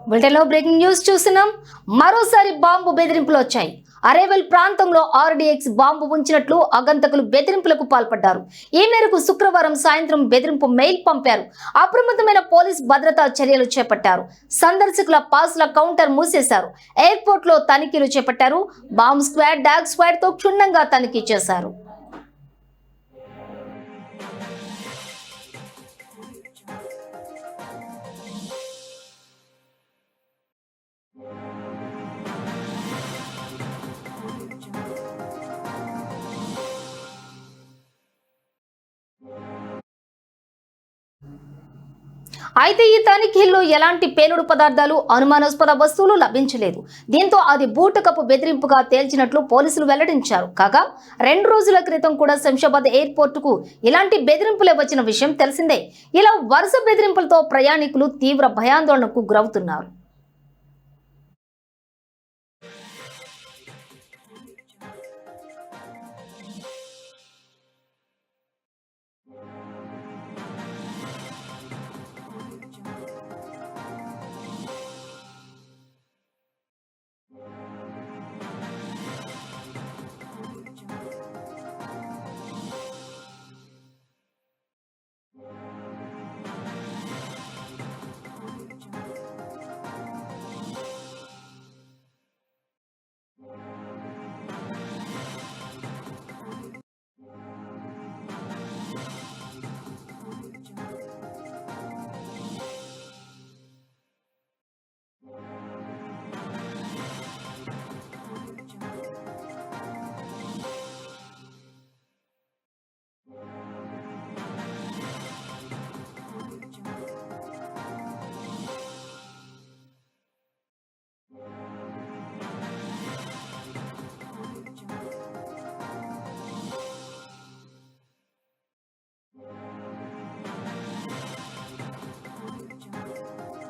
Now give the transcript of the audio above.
బులెటిన్లో breaking news చూస్తున్నాం. మరోసారి బాంబు బెదిరింపులు వచ్చాయి. అరేవల్ ప్రాంతంలో ఆర్డీఎక్స్ బాంబు ఉంచినట్లు ఆగంతకులు బెదిరింపులకు పాల్పడ్డారు. ఈ మేరకు శుక్రవారం సాయంత్రం బెదిరింపు మెయిల్ పంపారు. అప్రమత్తమైన పోలీస్ భద్రతా చర్యలు చేపట్టారు. సందర్శకుల పాస్ల కౌంటర్ మూసేశారు. ఎయిర్పోర్ట్ లో తనిఖీలు చేపట్టారు. బాంబ్ స్క్వాడ్, డాగ్ స్క్వాడ్ తో క్షుణ్ణంగా తనిఖీ చేశారు. అయితే ఈ తనిఖీల్లో ఎలాంటి పేలుడు పదార్థాలు, అనుమానాస్పద వస్తువులు లభించలేదు. దీంతో అది బూటకపు బెదిరింపుగా తేల్చినట్లు పోలీసులు వెల్లడించారు. కాగా 2 రోజుల క్రితం కూడా శంషాబాద్ ఎయిర్పోర్ట్ కు ఇలాంటి బెదిరింపులే వచ్చిన విషయం తెలిసిందే. ఇలా వరుస బెదిరింపులతో ప్రయాణికులు తీవ్ర భయాందోళనకు గురవుతున్నారు.